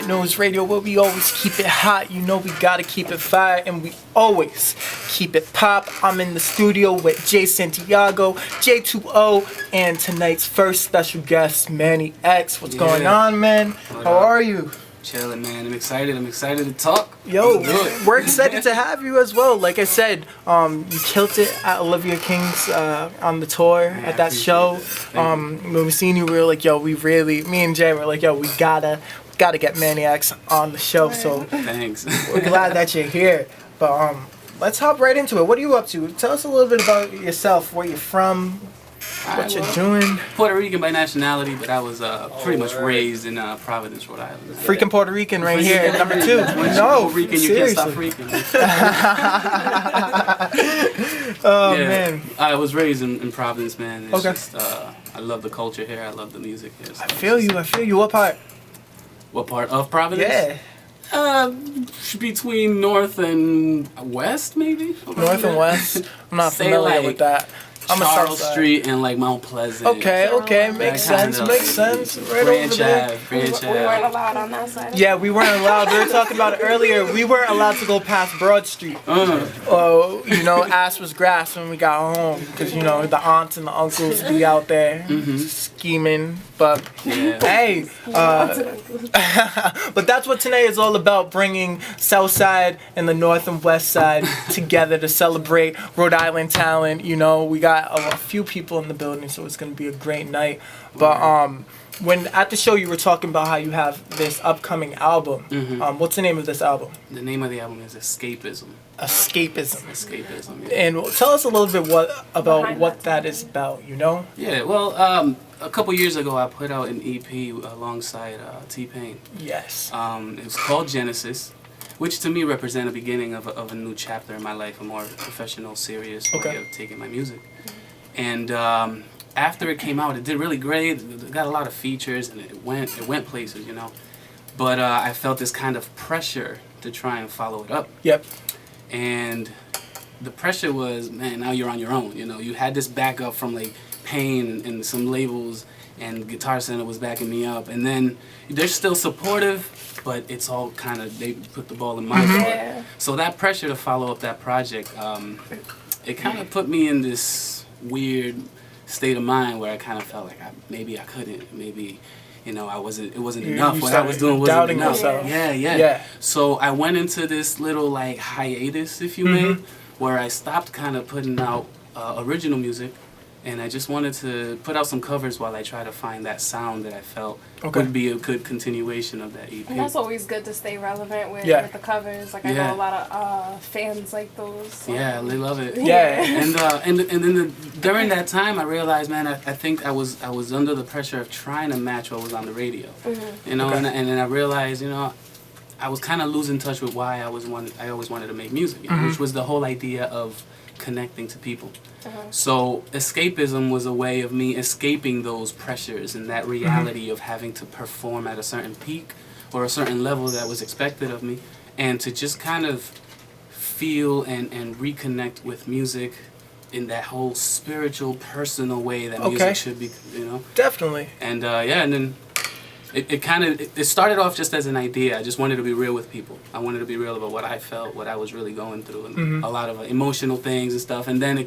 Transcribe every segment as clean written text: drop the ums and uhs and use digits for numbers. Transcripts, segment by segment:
Bennett News Radio, where we always keep it hot. You know we gotta keep it fire, and we always keep it pop. I'm in the studio with Jay Santiago, J2O, and tonight's first special guest, Manny X. What's going on, man? How are you? Chilling, man. I'm excited to talk. Yo, we're excited to have you as well. Like I said, you killed it at Olivia King's on the tour at that show. When we seen you, we were like, yo, me and Jay were like, yo, we gotta get Manny X on the show. So thanks. We're glad that you're here. But let's hop right into it. What are you up to? Tell us a little bit about yourself, where you're from, what you're doing. Puerto Rican by nationality, but I was pretty much raised in Providence, Rhode Island. Freaking Puerto Rican right here, number 2. No, Rican, you can't stop freaking. Man. I was raised in Providence, man. It's just, I love the culture here. I love the music here. So I feel you. What part? What part of Providence? Yeah. Between north and west, maybe? North and west? I'm not familiar with that. I'm Charles Street and like Mount Pleasant. Okay, makes sense. Right Branch over there. Ave. We weren't allowed on that side. Yeah, we weren't allowed. We were talking about it earlier. We weren't allowed to go past Broad Street. Ass was grass when we got home because the aunts and the uncles be out there scheming. But hey, but that's what tonight is all about: bringing South Side and the North and West Side together to celebrate Rhode Island talent. We got a few people in the building, so it's gonna be a great night. But when at the show you were talking about how you have this upcoming album. What's the name of this album? The name of the album is Escapism. Escapism. Yeah. And tell us a little bit about what that is about. Yeah. Well, a couple years ago, I put out an EP alongside T-Pain. Yes. It was called Genesis, which to me represented the beginning of a new chapter in my life, a more professional, serious way of taking my music. And after it came out, it did really great. It got a lot of features, and it went places, But I felt this kind of pressure to try and follow it up. Yep. And the pressure was, man, now you're on your own. You had this backup from like Pain and some labels, and Guitar Center was backing me up. And then they're still supportive, but it's all kind of, they put the ball in my court. So that pressure to follow up that project, it kind of put me in this weird state of mind where I kind of felt like maybe I couldn't, maybe it wasn't enough. What I was doing wasn't doubting enough. yourself. Yeah. So I went into this little like hiatus, if you may, where I stopped kind of putting out original music, and I just wanted to put out some covers while I try to find that sound that I felt would be a good continuation of that EP. And that's always good to stay relevant with the covers. Like I know a lot of fans like those. Yeah, they love it. Yeah. And then during that time, I realized, man, I think I was under the pressure of trying to match what was on the radio. And then I realized, I was kind of losing touch with why I always wanted to make music, which was the whole idea of connecting to people. So escapism was a way of me escaping those pressures and that reality of having to perform at a certain peak or a certain level that was expected of me, and to just kind of feel and reconnect with music in that whole spiritual, personal way that music should be, Definitely. And and then it started off just as an idea. I just wanted to be real with people. I wanted to be real about what I felt, what I was really going through, and a lot of emotional things and stuff. And then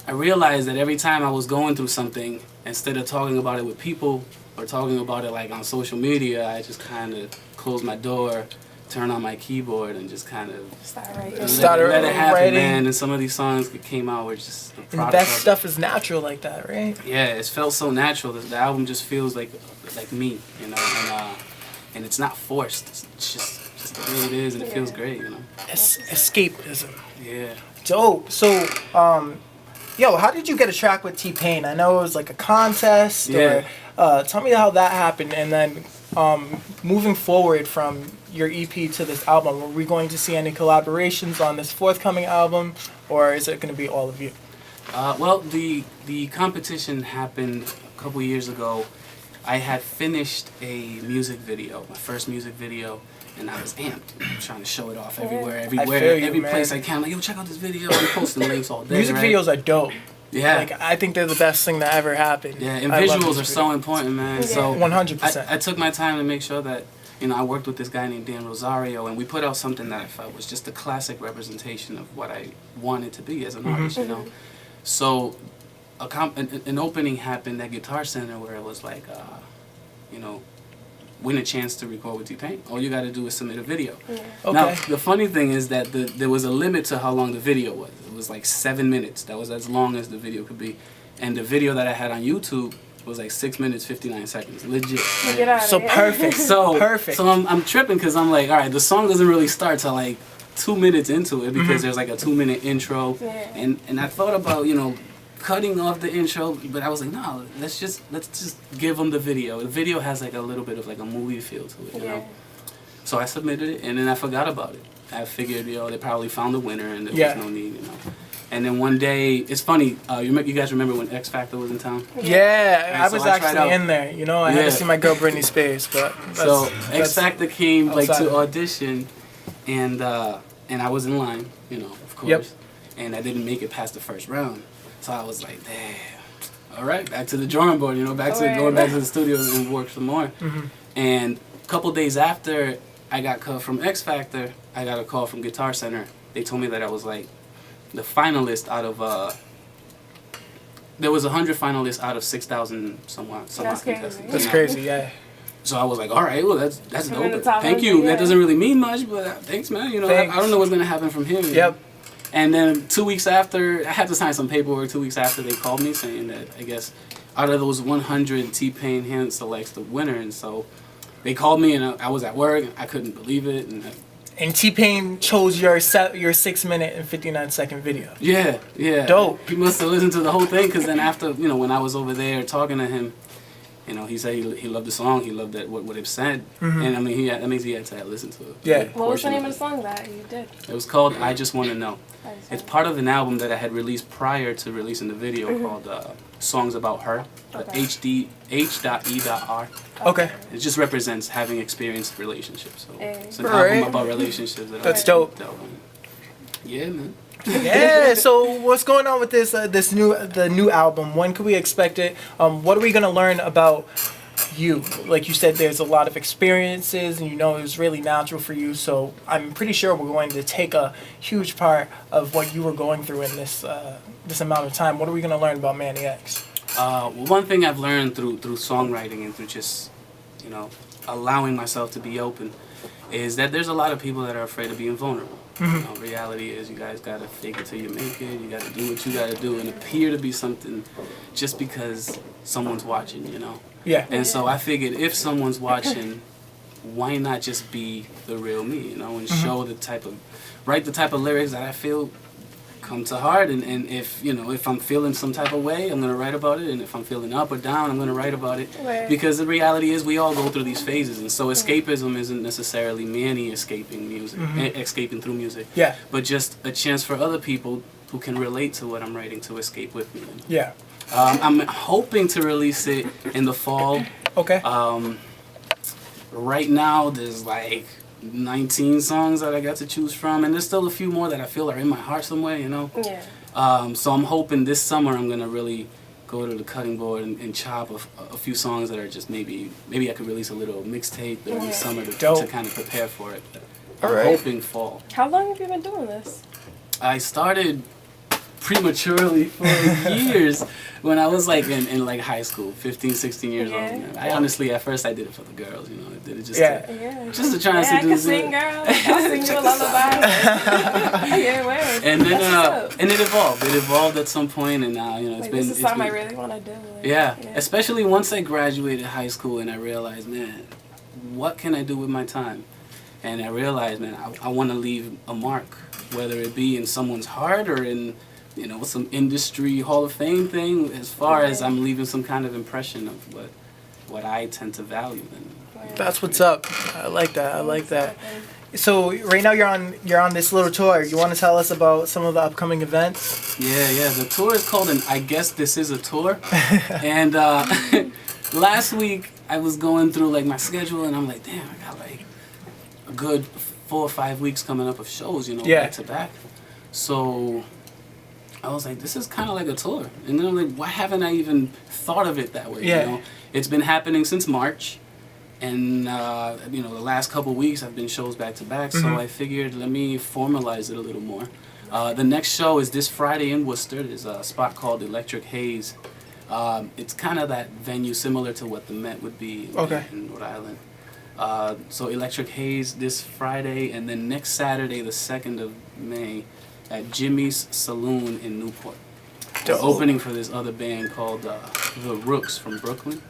I realized that every time I was going through something, instead of talking about it with people or talking about it like on social media, I just kind of closed my door, turn on my keyboard, and just kind of let it happen, writing. man. And some of these songs that came out were just And the best stuff is natural like that, right? Yeah, it felt so natural. The album just feels like me, and it's not forced. It's just the way it is, and it feels great, Escapism. Yeah. Dope. So, how did you get a track with T-Pain? I know it was like a contest. Yeah. Or, tell me how that happened, and then moving forward from your EP to this album, are we going to see any collaborations on this forthcoming album, or is it going to be all of you? Well, the competition happened a couple years ago. I had finished a music video, my first music video, and I was amped. I'm trying to show it off everywhere, every place I can. Like, yo, check out this video. I'm posting links all day. Music videos are dope. Yeah. Like, I think they're the best thing that ever happened. Yeah, and visuals are so important, man. Yeah. So 100%. I took my time to make sure that, you know, I worked with this guy named Dan Rosario, and we put out something that I felt was just a classic representation of what I wanted to be as an artist, you know. So an opening happened at Guitar Center where it was like, you know, win a chance to record with T-Pain. All you got to do is submit a video. Yeah. Okay. Now, the funny thing is that there was a limit to how long the video was. It was like 7 minutes. That was as long as the video could be. And the video that I had on YouTube was like 6 minutes, 59 seconds. Legit. Get out of So here. perfect. So, Perfect. So I'm tripping because I'm like, all right, the song doesn't really start till like 2 minutes into it because there's like a 2-minute intro. Yeah. And I thought about, you know, cutting off the intro, but I was like, no, let's just give them the video. The video has like a little bit of like a movie feel to it, you know. So I submitted it, and then I forgot about it. I figured, you know, they probably found the winner, and there was no need, you know. And then one day, it's funny. You guys remember when X Factor was in town? Yeah, I so was I tried actually out- in there. You know, I had to see my girl Britney Spears, but So X Factor came like outside to of it. audition, and I was in line, you know, of course. Yep. And I didn't make it past the first round, so I was like, damn. All right, back to the drawing board, you know, going back to the studio and work some more. And a couple days after I got cut from X Factor, I got a call from Guitar Center. They told me that I was like the finalist out of there was 100 finalists out of 6,000 somewhat That's crazy. contestants. That's you know? crazy. Yeah. So I was like, all right, well that's You're in the dope. top Thank 100, you. yeah. That doesn't really mean much, but thanks, man. You know, I Thanks. don't know what's gonna happen from here. you know? Yep. And then 2 weeks after, I had to sign some paperwork. 2 weeks after, they called me saying that I guess out of those 100, T-Pain hand selects the winner, and so they called me, and I was at work. I couldn't believe it, and And T-Pain chose your 6-minute and 59-second video. yeah. Dope. He must have listened to the whole thing, because then after, you know, when I was over there talking to him, you know, he said he loved the song. He loved that what it said, and I mean, that means he had to listen to it. Yeah. What was the name of the song that you did? It was called "I Just Want to Know." It's part of an album that I had released prior to releasing the video called "Songs About Her." H.E.R. Okay. It just represents having experienced relationships. So it's an Right. album about relationships. That's dope. Yeah, man. Yeah. So what's going on with the new album? When can we expect it? What are we gonna learn about you? Like you said, there's a lot of experiences, and you know it was really natural for you. So I'm pretty sure we're going to take a huge part of what you were going through in this amount of time. What are we gonna learn about Manny X? One thing I've learned through songwriting and through just, you know, allowing myself to be open is that there's a lot of people that are afraid of being vulnerable. You know, reality is you guys gotta fake it till you make it. You gotta do what you gotta do and appear to be something just because someone's watching, you know. Yeah. And so I figured if someone's watching, why not just be the real me, you know, and show write the type of lyrics that I feel come to heart, and if, you know, if I'm feeling some type of way, I'm gonna write about it, and if I'm feeling up or down, I'm gonna write about it. Right. Because the reality is we all go through these phases, and so escapism isn't necessarily Manny escaping music, escaping through music, Yeah. but just a chance for other people who can relate to what I'm writing to escape with me. Yeah. I'm hoping to release it in the fall. Okay. Right now, there's like 19 songs that I got to choose from, and there's still a few more that I feel are in my heart somewhere, you know. Yeah. So I'm hoping this summer I'm gonna really go to the cutting board and chop a few songs that are just maybe I could release a little mixtape during the summer to kind of prepare for it. But I'm hoping fall. How long have you been doing this? I started prematurely for years when I was like in like high school, 15, 16 years old. You know. I honestly, at first I did it for the girls, you know. I did it just to try and I can seduce sing, it. girl. I'll sing you a lullaby. Yeah, word. And then That's what's up. and it evolved. It evolved at some point, and now, you know, it's Like, been. this is it's something I been- really want to do. Like, Yeah, especially once I graduated high school and I realized, man, what can I do with my time? And I realized, man, I want to leave a mark, whether it be in someone's heart or in, you know, some industry Hall of Fame thing. As far as I'm leaving some kind of impression of what I tend to value. Then That's what's up. I like that. I like that. So right now you're on this little tour. You want to tell us about some of the upcoming events? yeah. The tour is called I Guess This Is a Tour. And last week I was going through like my schedule, and I'm like, damn, I got like a good 4 or 5 weeks coming up of shows, you know, back to back. So I was like, this is kind of like a tour. And then I'm like, why haven't I even thought of it that way? Yeah. You know? It's been happening since March. And you know, the last couple weeks I've been shows back to back, so I figured let me formalize it a little more. The next show is this Friday in Worcester. There's a spot called Electric Haze. It's kind of that venue similar to what the Met would be in Rhode Island. So Electric Haze this Friday, and then next Saturday, the 2nd of May, at Jimmy's Saloon in Newport. We're opening for this other band called The Rooks from Brooklyn.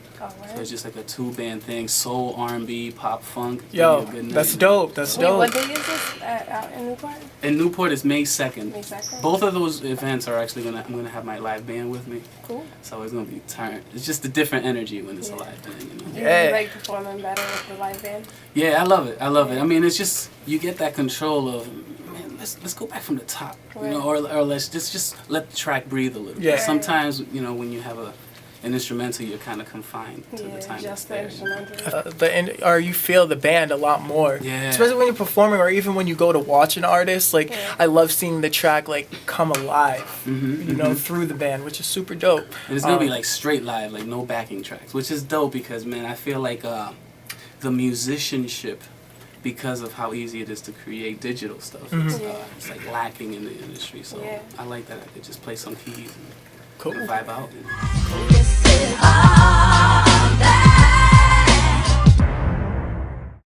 So it's just like a 2-band thing, soul, R&B, pop, funk. Yo, that's dope. That's dope. What day is this out in Newport? In Newport, it's May 2nd. May 2nd. Both of those events are actually I'm gonna have my live band with me. Cool. So it's gonna be tired. It's just a different energy when it's a live band, you know. Yeah. You like performing better with the live band? Yeah, I love it. I love it. I mean, it's just you get that control of, man, let's go back from the top, you know, or let's just let the track breathe a little bit. Sometimes, you know, when you have an instrumental, you're kind of confined to the time just that's the there. instrumental. Or you feel the band a lot more. Yeah. Especially when you're performing, or even when you go to watch an artist. Like, I love seeing the track like come alive, you know, through the band, which is super dope. And it's gonna be like straight live, like no backing tracks, which is dope because, man, I feel like the musicianship, because of how easy it is to create digital stuff, it's like lacking in the industry. So I like that I could just play some keys and vibe out.